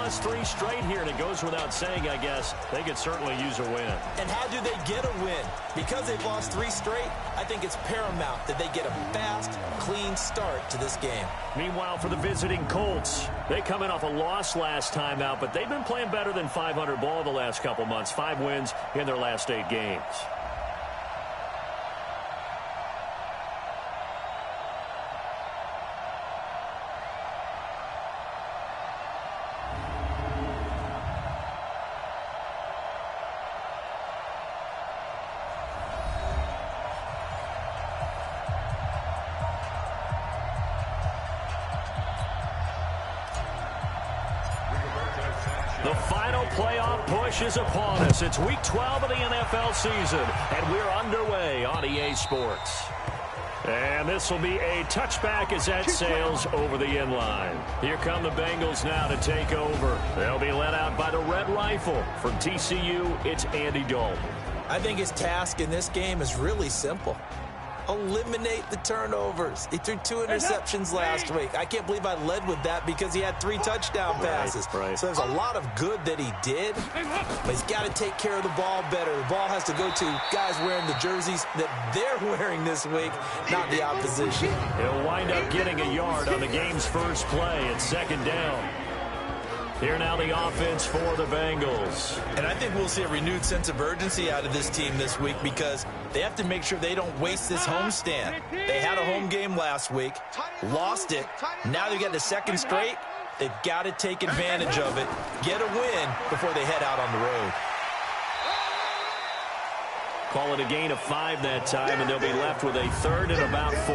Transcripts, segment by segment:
lost 3 straight here, and it goes without saying, I guess, they could certainly use a win. And how do they get a win? Because they've lost 3 straight, I think it's paramount that they get a fast, clean start to this game. Meanwhile, for the visiting Colts, they come in off a loss last time out, but they've been playing better than 500 ball the last couple months. 5 wins in their last 8 games. The final playoff push is upon us. It's Week 12 of the NFL season, and we're underway on EA Sports. And this will be a touchback as that sails over the inline. Here come the Bengals now to take over. They'll be led out by the Red Rifle. From TCU, it's Andy Dalton. I think his task in this game is really simple. Eliminate the turnovers. He threw 2 interceptions last week. I can't believe I led with that because he had 3 touchdown passes. Right. So there's a lot of good that he did, but he's got to take care of the ball better. The ball has to go to guys wearing the jerseys that they're wearing this week, not the opposition. He'll wind up getting a yard on the game's first play. It's 2nd down. Here now the offense for the Bengals. And I think we'll see a renewed sense of urgency out of this team this week because they have to make sure they don't waste this homestand. They had a home game last week, lost it. Now they get the 2nd straight. They've got to take advantage of it, get a win before they head out on the road. Call it a gain of 5 that time, and they'll be left with a 3rd and about 4.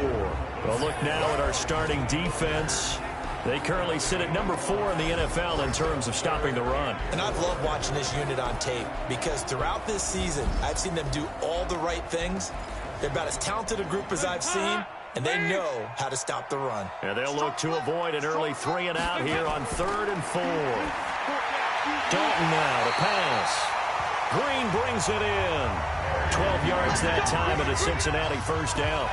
Well, look now at our starting defense. They currently sit at number 4 in the NFL in terms of stopping the run. And I've loved watching this unit on tape because throughout this season, I've seen them do all the right things. They're about as talented a group as I've seen, and they know how to stop the run. And they'll look to avoid an early 3 and out here on 3rd and 4. Dalton now to pass. Green brings it in. 12 yards that time and a Cincinnati first down.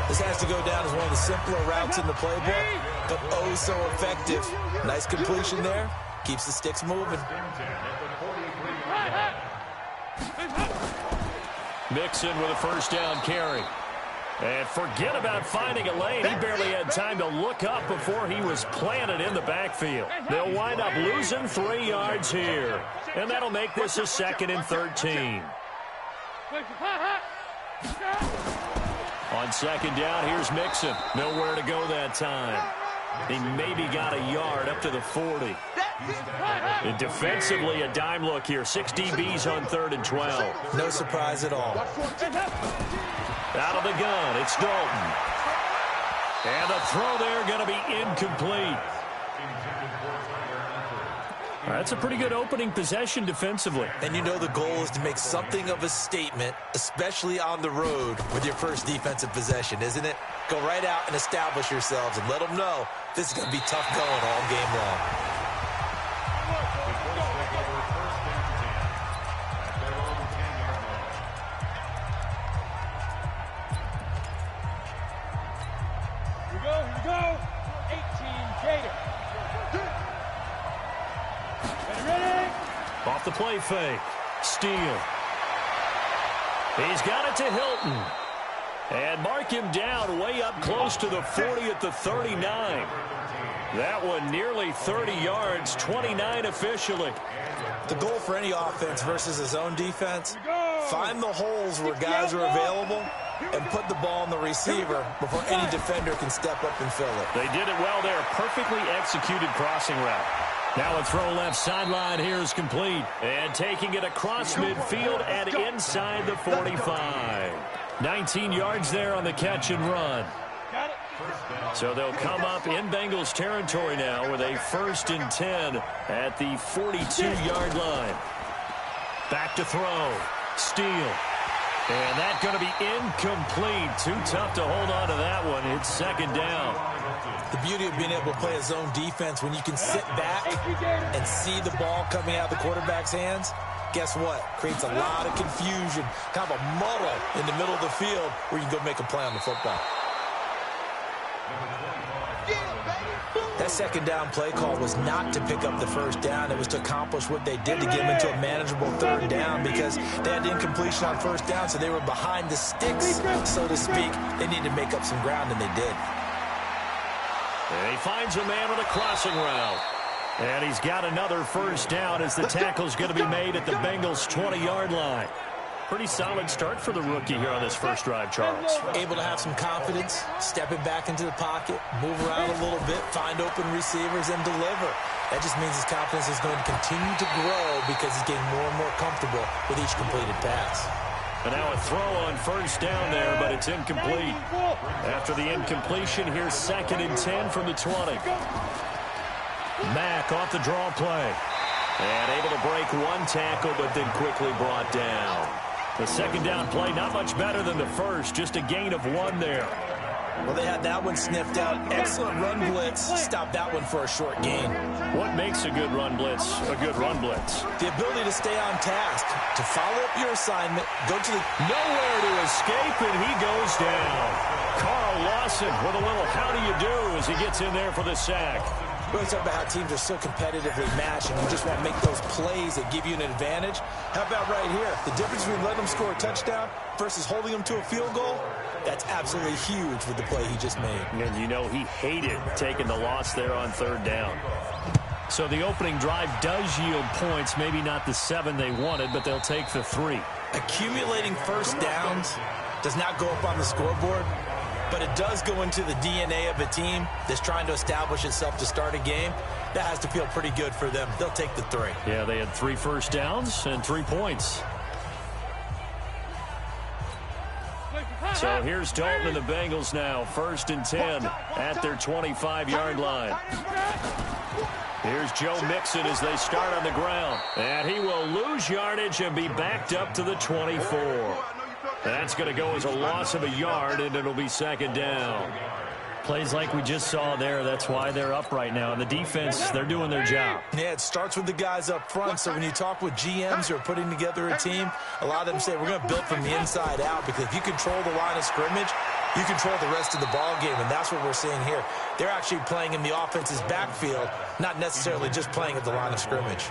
This has to go down as one of the simpler routes in the playbook, but oh so effective. Nice completion there. Keeps the sticks moving. Mixon with a first down carry. And forget about finding a lane. He barely had time to look up before he was planted in the backfield. They'll wind up losing 3 yards here. And that'll make this a 2nd and 13. On 2nd down, here's Mixon. Nowhere to go that time. He maybe got a yard up to the 40. And defensively, a dime look here. 6 DBs on 3rd and 12. No surprise at all. Out of the gun, it's Dalton. And the throw there going to be incomplete. That's a pretty good opening possession defensively. And you know the goal is to make something of a statement, especially on the road with your first defensive possession, isn't it? Go right out and establish yourselves and let them know this is going to be tough going all game long. Here we go. 18 Gator. Ready? Off the play fake. Steele. He's got it to Hilton. And mark him down way up close to the 40 at the 39. That one nearly 30 yards, 29 officially. The goal for any offense versus his own defense, find the holes where guys are available and put the ball on the receiver before any defender can step up and fill it. They did it well there. Perfectly executed crossing route. Now a throw left sideline here is complete. And taking it across midfield and inside the 45. 19 yards there on the catch and run. So they'll come up in Bengals territory now with a 1st and 10 at the 42-yard line. Back to throw. Steele. And that's going to be incomplete. Too tough to hold on to that one. It's 2nd down. The beauty of being able to play a zone defense when you can sit back and see the ball coming out of the quarterback's hands, guess what? Creates a lot of confusion, kind of a muddle in the middle of the field where you can go make a play on the football. That second down play call was not to pick up the first down. It was to accomplish what they did to get them into a manageable third down because they had incompletion on first down, so they were behind the sticks, so to speak. They needed to make up some ground, and they did. And he finds a man on a crossing route. And he's got another first down as the tackle's going to be made at the Bengals' 20-yard line. Pretty solid start for the rookie here on this first drive, Charles. Able to have some confidence, stepping back into the pocket, move around a little bit, find open receivers, and deliver. That just means his confidence is going to continue to grow because he's getting more and more comfortable with each completed pass. And now a throw on first down there, but it's incomplete. After the incompletion, here's 2nd and 10 from the 20. Mack off the draw play. And able to break one tackle, but then quickly brought down. The second down play, not much better than the first, just a gain of 1 there. Well, they had that one sniffed out. Excellent run blitz. Stopped that one for a short gain. What makes a good run blitz a good run blitz? The ability to stay on task, to follow up your assignment, go to the... Nowhere to escape, and he goes down. Carl Lawson with a little how do you do as he gets in there for the sack. We always talk about how teams are so competitively matched, and you just want to make those plays that give you an advantage. How about right here? The difference between letting them score a touchdown versus holding them to a field goal, that's absolutely huge with the play he just made. And you know he hated taking the loss there on third down. So the opening drive does yield points, maybe not the 7 they wanted, but they'll take the 3. Accumulating first downs does not go up on the scoreboard, but it does go into the DNA of a team that's trying to establish itself to start a game. That has to feel pretty good for them. They'll take the 3. Yeah, they had 3 first downs and 3 points. So here's Dalton and the Bengals now, 1st and 10 at their 25-yard line. Here's Joe Mixon as they start on the ground. And he will lose yardage and be backed up to the 24. That's going to go as a loss of a yard, and it'll be 2nd down. Plays like we just saw there, that's why they're up right now. And the defense, they're doing their job. Yeah, it starts with the guys up front. So when you talk with GMs who are putting together a team, a lot of them say, we're going to build from the inside out, because if you control the line of scrimmage, you control the rest of the ball game, and that's what we're seeing here. They're actually playing in the offense's backfield, not necessarily just playing at the line of scrimmage.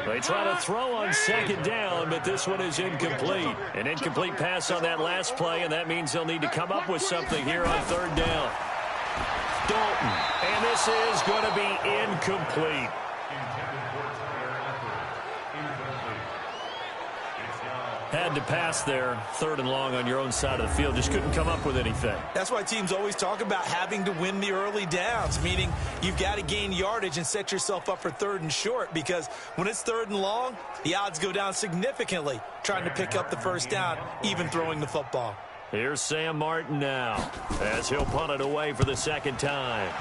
They try to throw on 2nd down, but this one is incomplete. An incomplete pass on that last play, and that means they'll need to come up with something here on 3rd down. Dalton, and this is going to be incomplete. Had to pass there, 3rd and long on your own side of the field. Just couldn't come up with anything. That's why teams always talk about having to win the early downs, meaning you've got to gain yardage and set yourself up for 3rd and short, because when it's 3rd and long, the odds go down significantly trying to pick up the first down, even throwing the football. Here's Sam Martin now as he'll punt it away for the 2nd time.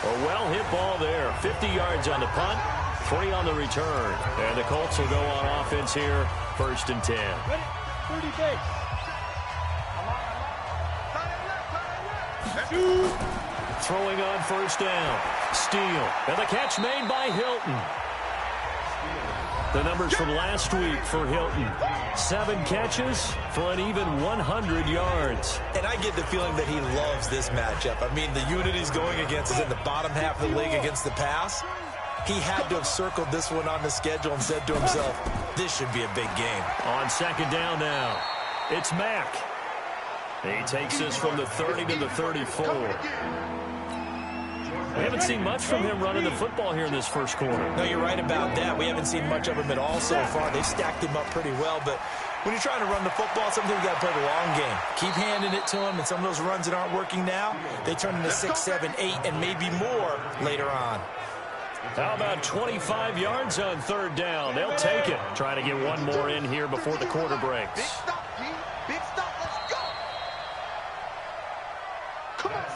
A well-hit ball there. 50 yards on the punt, 3 on the return. And the Colts will go on offense here, 1st and 10. Ready? 30 base. Throwing on 1st down. Steele. And the catch made by Hilton. The numbers from last week for Hilton. 7 catches for an even 100 yards. And I get the feeling that he loves this matchup. I mean, the unit he's going against is in the bottom half of the league against the pass. He had to have circled this one on the schedule and said to himself, this should be a big game. On 2nd down now, it's Mack. He takes this from the 30 to the 34. We haven't seen much from him running the football here in this first quarter. No, you're right about that. We haven't seen much of him at all so far. They've stacked him up pretty well, but when you're trying to run the football, sometimes you got to play the long game. Keep handing it to him, and some of those runs that aren't working now, they turn into 6, 7, 8, and maybe more later on. How about 25 yards on 3rd down? They'll take it. Trying to get one more in here before the quarter breaks. Big stop, let's go.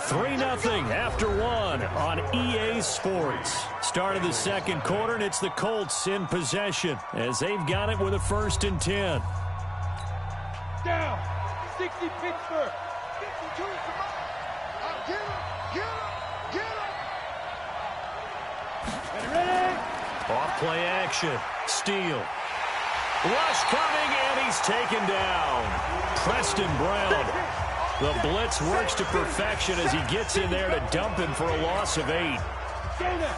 3-0 after 1 on EA Sports. Start of the 2nd quarter, and it's the Colts in possession as they've got it with a 1st and 10. Down. 60 Pittsburgh. 52, come on. Get him. Ready? Off play action. Steele. Rush coming, and he's taken down. Preston Brown. The blitz works to perfection as he gets in there to dump him for a loss of 8.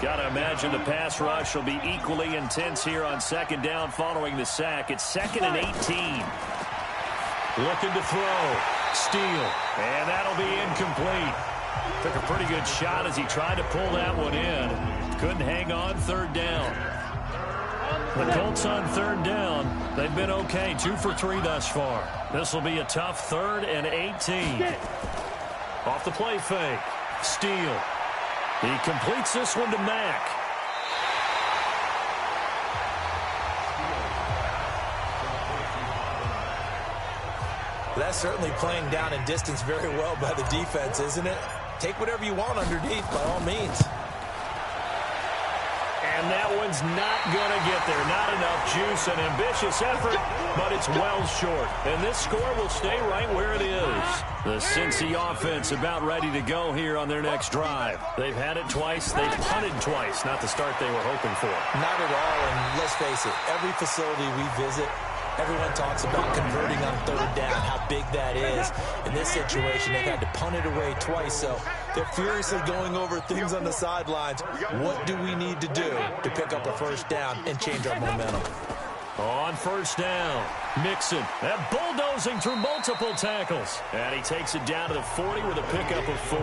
Got to imagine the pass rush will be equally intense here on second down following the sack. It's 2nd and 18. Looking to throw. Steal. And that'll be incomplete. Took a pretty good shot as he tried to pull that one in. Couldn't hang on 3rd down. The Colts on 3rd down. They've been okay. 2 for 3 thus far. This will be a tough 3rd and 18. Off the play fake. Steal. He completes this one to Mack. That's certainly playing down in distance very well by the defense, isn't it? Take whatever you want underneath, by all means. And that one's not going to get there. Not enough juice. An ambitious effort, but it's well short. And this score will stay right where it is. The Cincy offense about ready to go here on their next drive. They've had it twice. They've punted twice. Not the start they were hoping for. Not at all. And let's face it, every facility we visit, everyone talks about converting on 3rd down, how big that is. In this situation, they've had to punt it away twice, so they're furiously going over things on the sidelines. What do we need to do to pick up a 1st down and change our momentum? On 1st down, Mixon, that bulldozing through multiple tackles. And he takes it down to the 40 with a pickup of 4.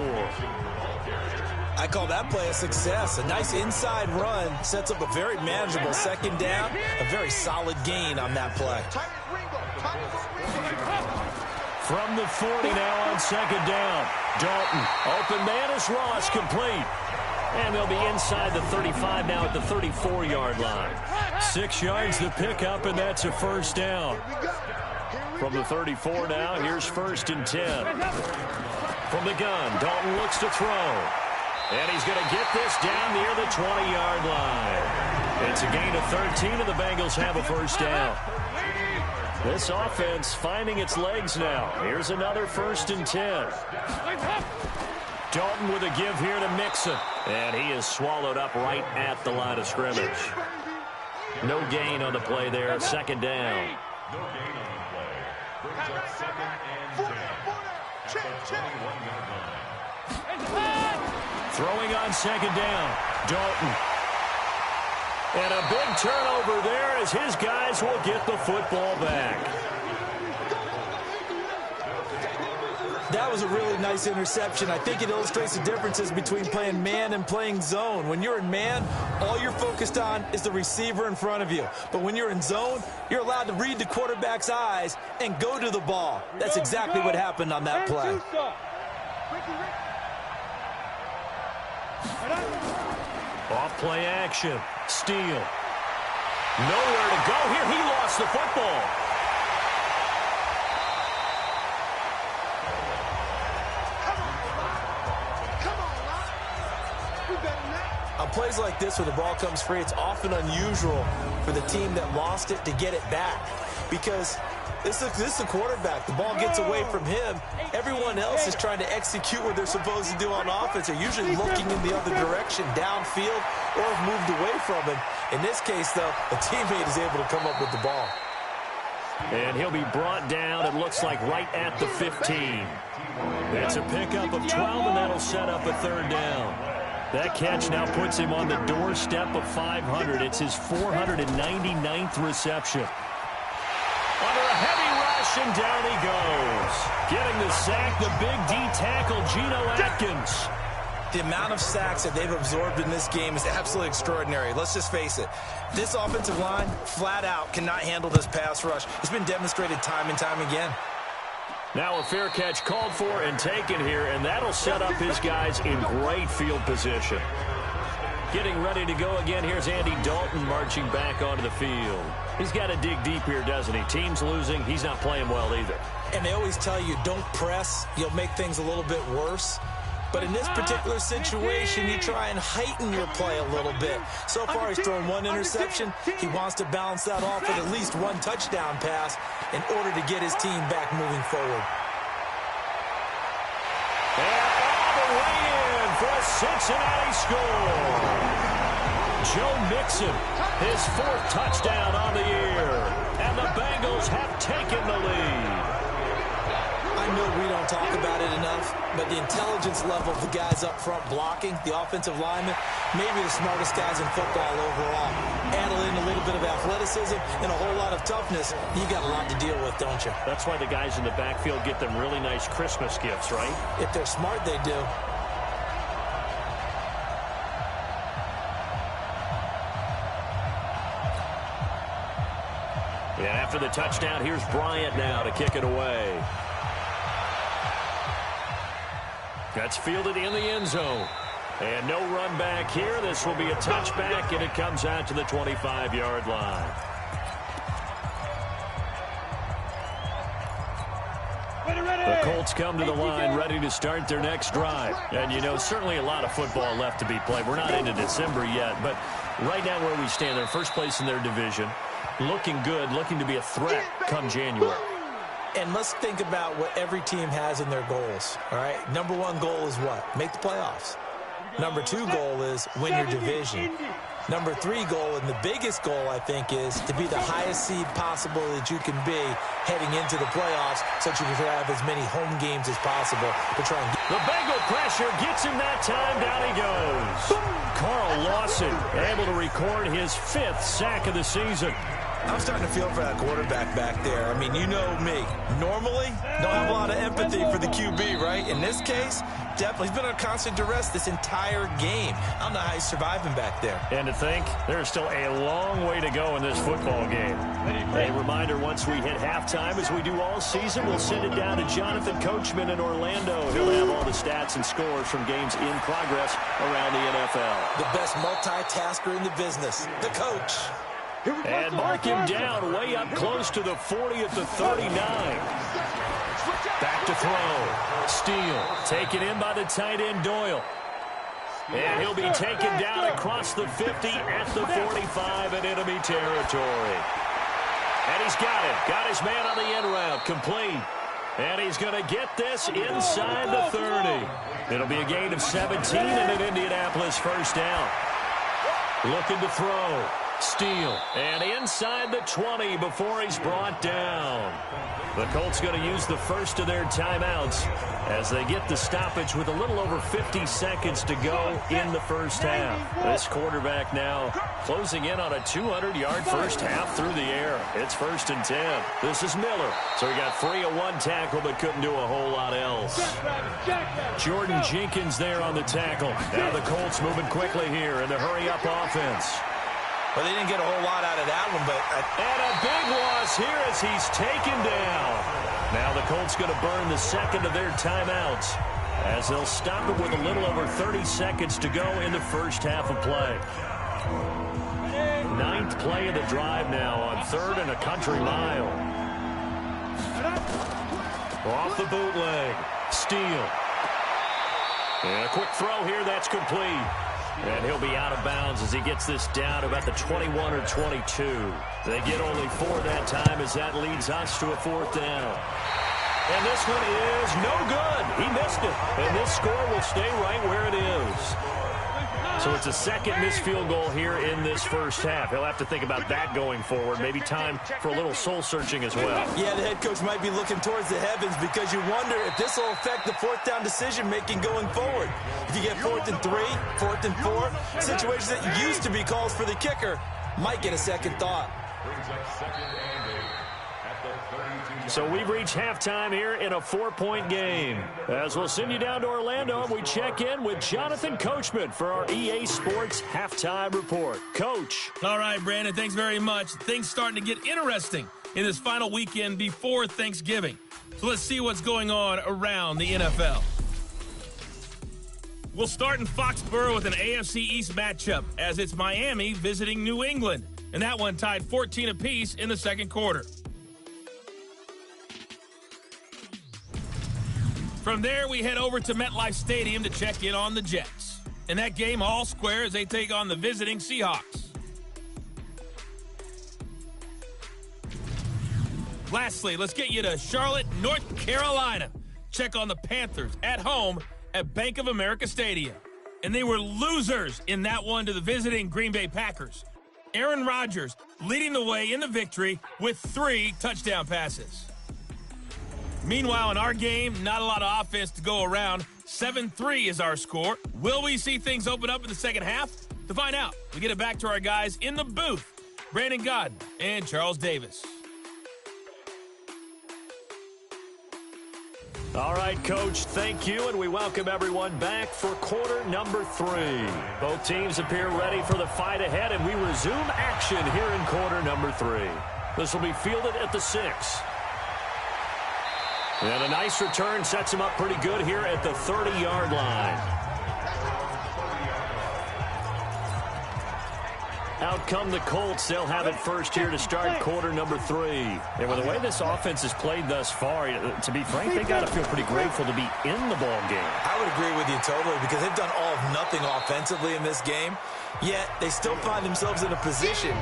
I call that play a success. A nice inside run sets up a very manageable 2nd down. A very solid gain on that play. From the 40 now on 2nd down. Dalton, open man is Ross, complete. And they'll be inside the 35 now at the 34-yard line. 6 yards to pick up, and that's a 1st down. From the 34 now, here's 1st and 10. From the gun, Dalton looks to throw. And he's going to get this down near the 20-yard line. It's a gain of 13, and the Bengals have a 1st down. This offense finding its legs now. Here's another 1st and 10. Dalton with a give here to Mixon. And he is swallowed up right at the line of scrimmage. No gain on the play there. 2nd down. No gain on the play. Brings up 2nd and 10. Throwing on 2nd down. Dalton. And a big turnover there as his guys will get the football back. That was a really nice interception. I think it illustrates the differences between playing man and playing zone. When you're in man, all you're focused on is the receiver in front of you. But when you're in zone, you're allowed to read the quarterback's eyes and go to the ball. That's exactly what happened on that play. Off play action. Steal. Nowhere to go here. He lost the football. On plays like this where the ball comes free, it's often unusual for the team that lost it to get it back. Because this is a quarterback. The ball gets away from him. Everyone else is trying to execute what they're supposed to do on offense. They're usually looking in the other direction, downfield, or have moved away from him. In this case, though, a teammate is able to come up with the ball. And he'll be brought down, it looks like, right at the 15. That's a pickup of 12, and that'll set up a 3rd down. That catch now puts him on the doorstep of 500. It's his 499th reception. Under a heavy rush, and down he goes. Getting the sack, the big D tackle, Geno Atkins. The amount of sacks that they've absorbed in this game is absolutely extraordinary. Let's just face it. This offensive line, flat out, cannot handle this pass rush. It's been demonstrated time and time again. Now a fair catch called for and taken here, and that'll set up his guys in great field position. Getting ready to go again, here's Andy Dalton marching back onto the field. He's got to dig deep here, doesn't he? Team's losing. He's not playing well either. And they always tell you, don't press. You'll make things a little bit worse. But in this particular situation, you try and heighten your play a little bit. So far, he's thrown 1 interception. He wants to balance that off with at least 1 touchdown pass in order to get his team back moving forward. And all the way in for a Cincinnati score. Joe Mixon, his 4th touchdown on the year. And the Bengals have taken the lead. I know we don't talk about it enough, but the intelligence level of the guys up front blocking, the offensive linemen, maybe the smartest guys in football overall. Add in a little bit of athleticism and a whole lot of toughness, you got a lot to deal with, don't you? That's why the guys in the backfield get them really nice Christmas gifts, right? If they're smart, they do. And after the touchdown, here's Bryant now to kick it away. That's fielded in the end zone. And no run back here. This will be a touchback, and it comes out to the 25-yard line. The Colts come to the line ready to start their next drive. And, you know, certainly a lot of football left to be played. We're not into December yet, but right now where we stand, they're first place in their division. Looking good, looking to be a threat come January. And let's think about what every team has in their goals, all right? Number one goal is what? Make the playoffs. Number two goal is win your division. Number three goal, and the biggest goal, I think, is to be the highest seed possible that you can be heading into the playoffs so that you can have as many home games as possible to try and get. The Bengal pressure gets him that time. Down he goes. Carl Lawson able to record his 5th sack of the season. I'm starting to feel for that quarterback back there. I mean, you know me. Normally, don't have a lot of empathy for the QB, right? In this case, definitely. He's been under constant duress this entire game. I don't know how he's surviving back there. And to think, there's still a long way to go in this football game. A reminder, once we hit halftime, as we do all season, we'll send it down to Jonathan Coachman in Orlando. He'll have all the stats and scores from games in progress around the NFL. The best multitasker in the business, the coach. And mark him down way up close to the 40 at the 39. Back to throw. Steele taken in by the tight end Doyle. And he'll be taken down across the 50 at the 45 in enemy territory. And he's got it. Got his man on the end route. Complete. And he's going to get this inside the 30. It'll be a gain of 17 and an Indianapolis first down. Looking to throw. Steele, and inside the 20 before he's brought down. The Colts going to use the first of their timeouts as they get the stoppage with a little over 50 seconds to go in the first half. This quarterback now closing in on a 200-yard first half through the air. It's 1st and 10. This is Miller. So he got free of one tackle but couldn't do a whole lot else. Jordan Jenkins there on the tackle. Now the Colts moving quickly here in the hurry-up offense. Well, they didn't get a whole lot out of that one, but... And a big loss here as he's taken down. Now the Colts going to burn the second of their timeouts as they'll stop it with a little over 30 seconds to go in the first half of play. 9th play of the drive now on 3rd and a country mile. Off the bootleg. Steele. And a quick throw here, that's complete. And he'll be out of bounds as he gets this down about the 21 or 22. They get only 4 that time as that leads us to a 4th down. And this one is no good. He missed it. And this score will stay right where it is. So it's a second missed field goal here in this first half. He'll have to think about that going forward. Maybe time for a little soul-searching as well. Yeah, the head coach might be looking towards the heavens because you wonder if this will affect the 4th down decision-making going forward. If you get 4th and 3, 4th and 4, situations that used to be calls for the kicker might get a second thought. So we've reached halftime here in a 4-point game. As we'll send you down to Orlando, and we check in with Jonathan Coachman for our EA Sports Halftime Report. Coach. All right, Brandon, thanks very much. Things starting to get interesting in this final weekend before Thanksgiving. So let's see what's going on around the NFL. We'll start in Foxborough with an AFC East matchup as it's Miami visiting New England. And that one tied 14 apiece in the second quarter. From there, we head over to MetLife Stadium to check in on the Jets. In that game, all square as they take on the visiting Seahawks. Lastly, let's get you to Charlotte, North Carolina. Check on the Panthers at home at Bank of America Stadium. And they were losers in that one to the visiting Green Bay Packers. Aaron Rodgers leading the way in the victory with 3 touchdown passes. Meanwhile, in our game, not a lot of offense to go around. 7-3 is our score. Will we see things open up in the second half? To find out, we get it back to our guys in the booth, Brandon Godden and Charles Davis. All right, Coach, thank you, and we welcome everyone back for quarter number 3. Both teams appear ready for the fight ahead, and we resume action here in quarter number 3. This will be fielded at the 6. And a nice return sets him up pretty good here at the 30-yard line. Out come the Colts. They'll have it first here to start quarter number 3. And with the way this offense has played thus far, to be frank, they got to feel pretty grateful to be in the ball game. I would agree with you totally because they've done all of nothing offensively in this game, yet they still find themselves in a position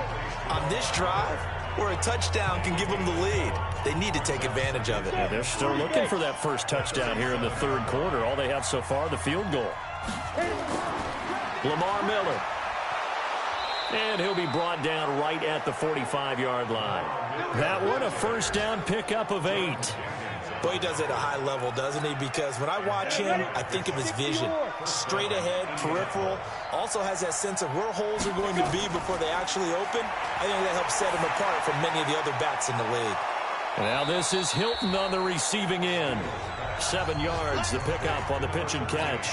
on this drive where a touchdown can give them the lead. They need to take advantage of it. Yeah, they're still looking for that first touchdown here in the third quarter. All they have so far, the field goal. Lamar Miller. And he'll be brought down right at the 45-yard line. That one, a first down pickup of 8. Boy, he does it at a high level, doesn't he? Because when I watch him, I think of his vision. Straight ahead, peripheral. Also has that sense of where holes are going to be before they actually open. I think that helps set him apart from many of the other backs in the league. Now this is Hilton on the receiving end. 7 yards, the pickup on the pitch and catch.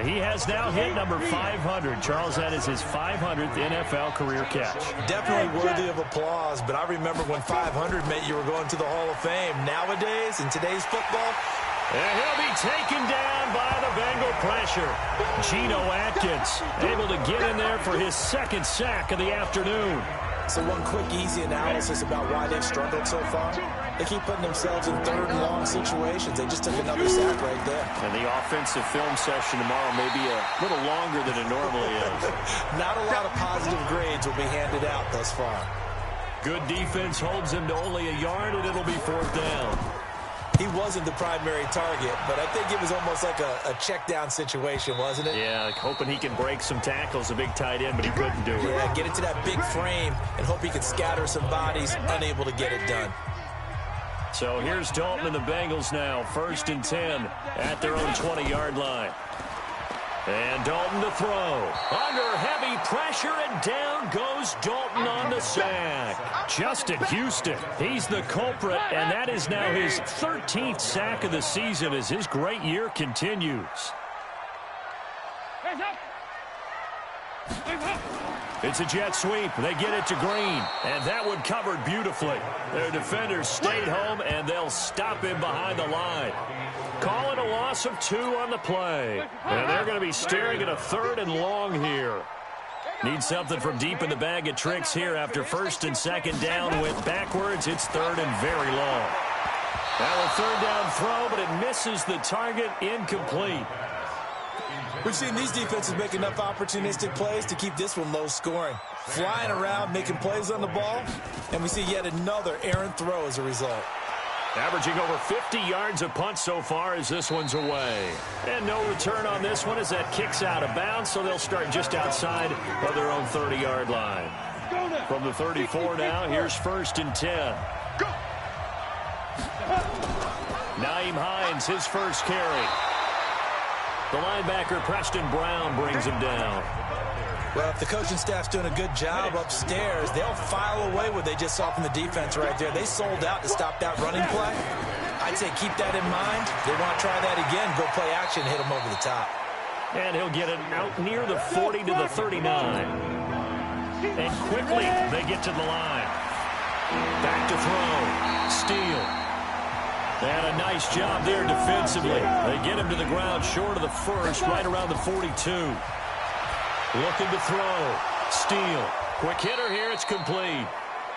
He has now hit number 500. Charles, that is his 500th NFL career catch. Definitely worthy of applause, but I remember when 500 meant you were going to the Hall of Fame. Nowadays, in today's football, and he'll be taken down by the Bengal pressure. Geno Atkins able to get in there for his second sack of the afternoon. So one quick, easy analysis about why they've struggled so far. They keep putting themselves in third and long situations. They just took another sack right there. And the offensive film session tomorrow may be a little longer than it normally is. Not a lot of positive grades will be handed out thus far. Good defense holds him to only a yard, and it'll be 4th down. He wasn't the primary target, but I think it was almost like a check down situation, wasn't it? Yeah, hoping he can break some tackles, a big tight end, but he couldn't do it. Yeah, get it to that big frame and hope he could scatter some bodies, unable to get it done. So here's Dalton and the Bengals now, 1st and 10 at their own 20-yard line. And Dalton to throw. Under heavy pressure, and down goes Dalton on the sack. Justin Houston, he's the culprit, and that is now his 13th sack of the season as his great year continues. It's a jet sweep. They get it to Green, and that one covered beautifully. Their defenders stayed home, and they'll stop him behind the line. Calling a loss of 2 on the play. And they're going to be staring at a 3rd and long here. Need something from deep in the bag of tricks here after 1st and 2nd down. Went backwards. It's 3rd and very long. Now a 3rd down throw, but it misses the target. Incomplete. We've seen these defenses make enough opportunistic plays to keep this one low scoring. Flying around, making plays on the ball, and we see yet another errant throw as a result. Averaging over 50 yards a punt so far as this one's away. And no return on this one as that kicks out of bounds, so they'll start just outside of their own 30-yard line. From the 34 now, here's 1st and 10. Nyheim Hines, his first carry. The linebacker, Preston Brown, brings him down. Well, if the coaching staff's doing a good job upstairs, they'll file away what they just saw from the defense right there. They sold out to stop that running play. I'd say keep that in mind. They want to try that again, go play action, hit them over the top. And he'll get it out near the 40 to the 39. And quickly, they get to the line. Back to throw. Steele. And a nice job there defensively. They get him to the ground short of the 1st, right around the 42. Looking to throw. Steele. Quick hitter here. It's complete.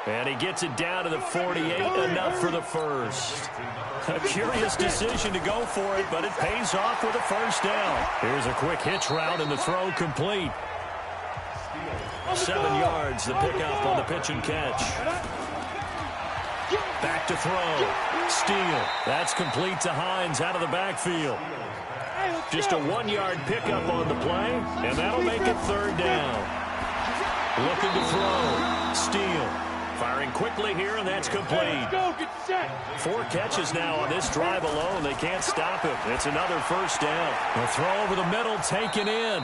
And he gets it down to the 48. Enough for the 1st. A curious decision to go for it, but it pays off with a 1st down. Here's a quick hitch route, and the throw complete. 7 yards, the pickup on the pitch and catch. Back to throw. Steele. That's complete to Hines out of the backfield. Just a 1-yard pickup on the play, and that'll make it 3rd down. Looking to throw. Steele. Firing quickly here, and that's complete. Let's go, get set. 4 catches now on this drive alone. They can't stop him. It's another first down. A throw over the middle, taken in.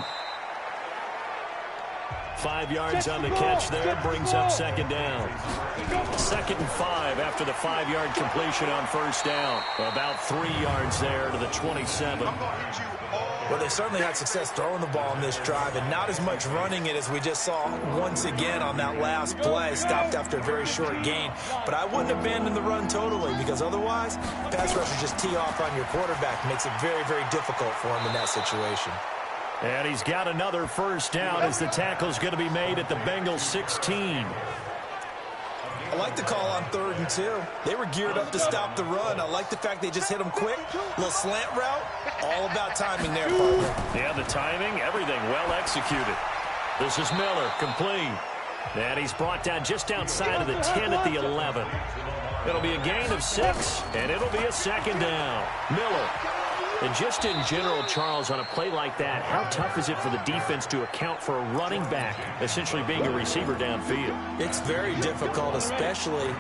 5 yards on the catch there, brings up second down. 2nd and 5 after the 5-yard completion on first down. About 3 yards there to the 27. Well, they certainly had success throwing the ball on this drive and not as much running it as we just saw once again on that last play. Stopped after a very short gain. But I wouldn't abandon the run totally because otherwise, pass rushers just tee off on your quarterback. Makes it very, very difficult for him in that situation. And he's got another first down as the tackle's going to be made at the Bengals 16. I like the call on 3rd and 2. They were geared up to stop the run. I like the fact they just hit him quick. Little slant route. All about timing there, partner. Yeah, the timing, everything well executed. This is Miller, complete. And he's brought down just outside of the 10 at the 11. It'll be a gain of 6, and it'll be a second down. Miller. And just in general, Charles, on a play like that, how tough is it for the defense to account for a running back essentially being a receiver downfield? It's very difficult, especially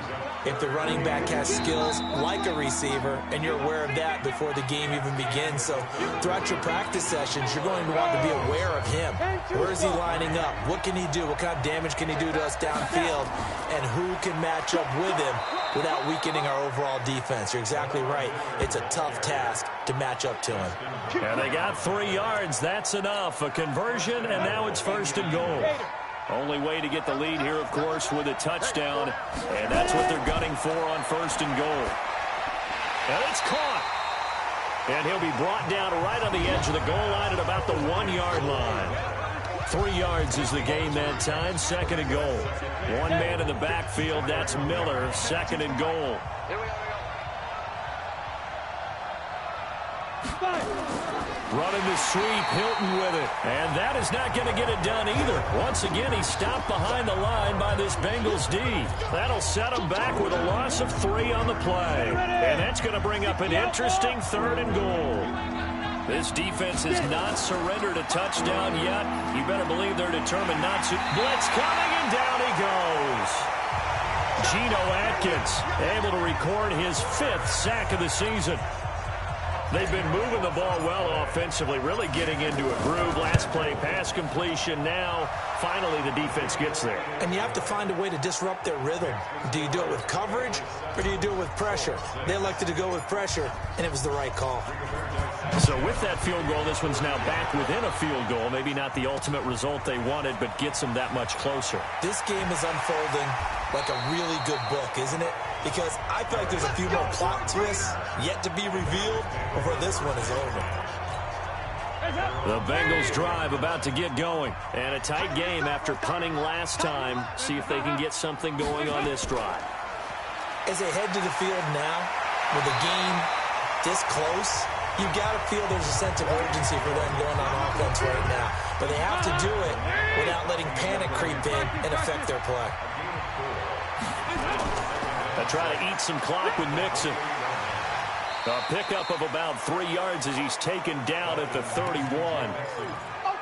if the running back has skills like a receiver, and you're aware of that before the game even begins. So throughout your practice sessions, you're going to want to be aware of him. Where is he lining up? What can he do? What kind of damage can he do to us downfield? And who can match up with him without weakening our overall defense? You're exactly right. It's a tough task to match up to him. And they got 3 yards. That's enough. A conversion, and now it's 1st and goal. Only way to get the lead here, of course, with a touchdown. And that's what they're gunning for on 1st and goal. And it's caught. And he'll be brought down right on the edge of the goal line at about the 1-yard line. 3 yards is the gain that time. 2nd and goal. One man in the backfield. That's Miller. 2nd and goal. Running the sweep, Hilton with it. And that is not going to get it done either. Once again, he's stopped behind the line by this Bengals D. That'll set him back with a loss of 3 on the play. And that's going to bring up an interesting 3rd and goal. This defense has not surrendered a touchdown yet. You better believe they're determined not to. Blitz coming, and down he goes. Geno Atkins able to record his 5th sack of the season. They've been moving the ball well offensively, really getting into a groove. Last play, pass completion. Now, finally, the defense gets there. And you have to find a way to disrupt their rhythm. Do you do it with coverage, or do you do it with pressure? They elected to go with pressure, and it was the right call. So with that field goal, this one's now back within a field goal. Maybe not the ultimate result they wanted, but gets them that much closer. This game is unfolding like a really good book, isn't it? Because I feel like there's a few more plot twists yet to be revealed before this one is over. The Bengals drive about to get going. And a tight game after punting last time. See if they can get something going on this drive. As they head to the field now, with the game this close, you've got to feel there's a sense of urgency for them going on offense right now. But they have to do it without letting panic creep in and affect their play. They try to eat some clock with Mixon. A pickup of about 3 yards as he's taken down at the 31.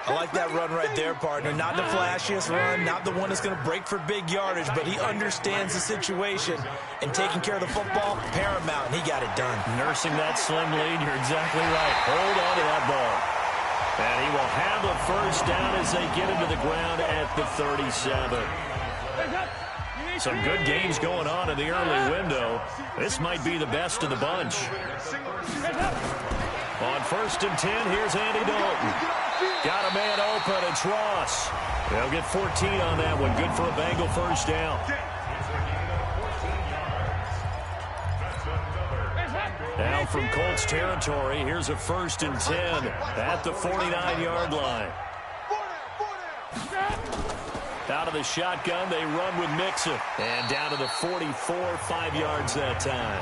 I like that run right there, partner. Not the flashiest run, not the one that's going to break for big yardage, but he understands the situation, and taking care of the football, paramount, and he got it done. Nursing that slim lead, you're exactly right. Hold on to that ball. And he will have a first down as they get into the ground at the 37. Some good games going on in the early window. This might be the best of the bunch. On 1st and 10, here's Andy Dalton. Got a man open, it's Ross. They'll get 14 on that one. Good for a Bengal first down. Now from Colts territory, here's a 1st and 10 at the 49-yard line. Out of the shotgun, they run with Mixon. And down to the 44, 5 yards that time.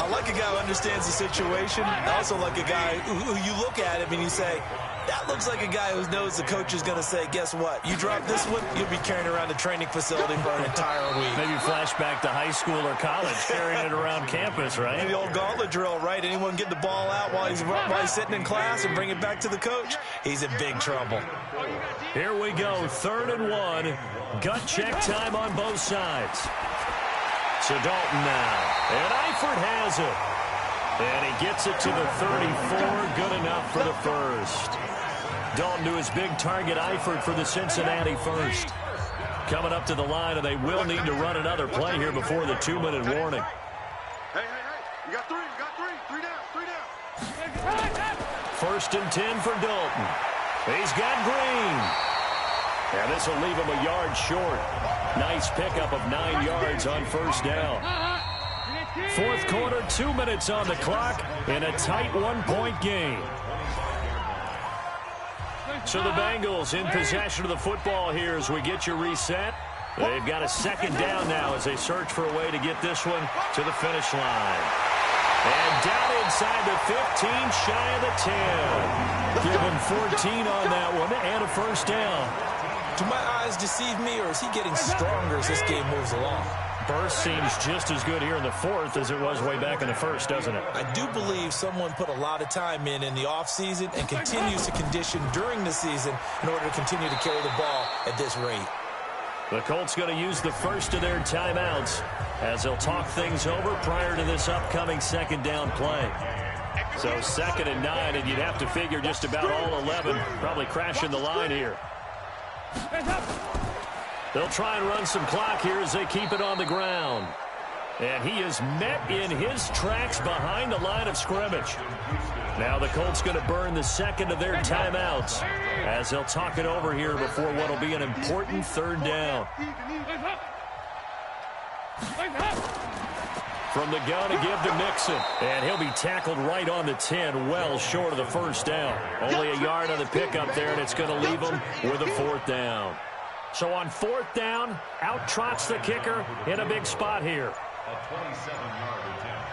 I like a guy who understands the situation. I also like a guy who you look at him and you say, that looks like a guy who knows the coach is going to say, guess what? You drop this one, you'll be carrying around the training facility for an entire week. Maybe flashback to high school or college, carrying it around campus, right? Maybe the old gauntlet drill, right? Anyone get the ball out while he's sitting in class and bring it back to the coach? He's in big trouble. Here we go, 3rd and 1. Gut check time on both sides. So Dalton now. And Eifert has it. And he gets it to the 34. Good enough for the first. Dalton to his big target, Eifert, for the Cincinnati first. Coming up to the line, and they will need to run another play here before the 2-minute warning. Hey. You got three. Three down. 1st and 10 for Dalton. He's got Green. And this will leave him a yard short. Nice pickup of 9 yards on 1st down. 4th quarter, 2 minutes on the clock in a tight 1-point game. So the Bengals in possession of the football here as we get you reset. They've got a 2nd down now as they search for a way to get this one to the finish line. And down inside the 15, shy of the 10. Give him 14 on that one and a 1st down. Do my eyes deceive me, or is he getting stronger as this game moves along? Burst seems just as good here in the 4th as it was way back in the 1st, doesn't it? I do believe someone put a lot of time in the offseason and continues to condition during the season in order to continue to carry the ball at this rate. The Colts going to use the first of their timeouts as they'll talk things over prior to this upcoming 2nd down play. So 2nd and 9, and you'd have to figure just about all 11 probably crashing the line here. They'll try and run some clock here as they keep it on the ground. And he is met in his tracks behind the line of scrimmage. Now the Colts going to burn the 2nd of their timeouts as they'll talk it over here before what will be an important 3rd down. From the gun to give to Mixon. And he'll be tackled right on the 10, well short of the 1st down. Only a yard on the pickup there, and it's going to leave him with a 4th down. So on 4th down, out trots the kicker in a big spot here. A 27-yard attempt.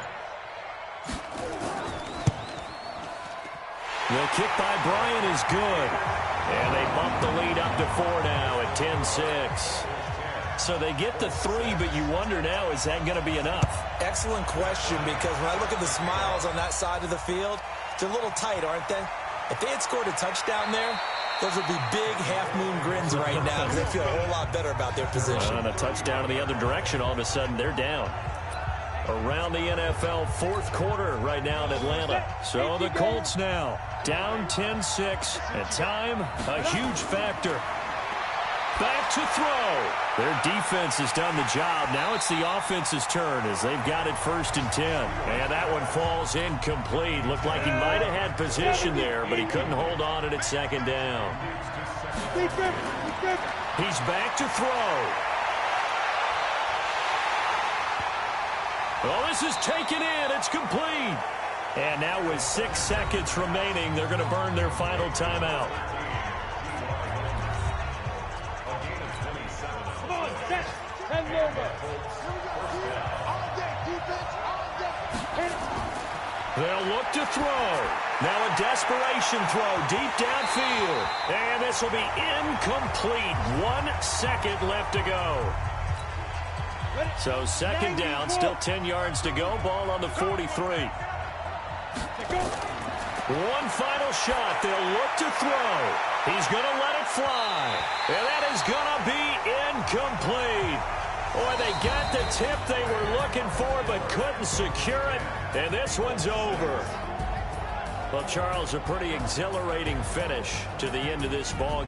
The kick by Bryant is good. And they bump the lead up to 4 now at 10-6. So they get the 3, but you wonder now, is that going to be enough? Excellent question, because when I look at the smiles on that side of the field, they're a little tight, aren't they? If they had scored a touchdown there, those would be big half-moon grins right now because they feel a whole lot better about their position. And a touchdown in the other direction, all of a sudden they're down. Around the NFL, 4th quarter right now in Atlanta. So the Colts now down 10-6. And time, a huge factor. Back to throw. Their defense has done the job. Now it's the offense's turn as they've got it 1st and 10. And that one falls incomplete. Looked like he might have had position there, but he couldn't hold on it at 2nd down. He's back to throw. Oh, this is taken in. It's complete. And now with 6 seconds remaining, they're going to burn their final timeout. They'll look to throw. Now a desperation throw deep downfield. And this will be incomplete. 1 second left to go. So 2nd down, still 10 yards to go. Ball on the 43. One final shot. They'll look to throw. He's going to let it fly. And that is going to be incomplete. Boy, they got the tip they were looking for but couldn't secure it. And this one's over. Well, Charles, a pretty exhilarating finish to the end of this ball.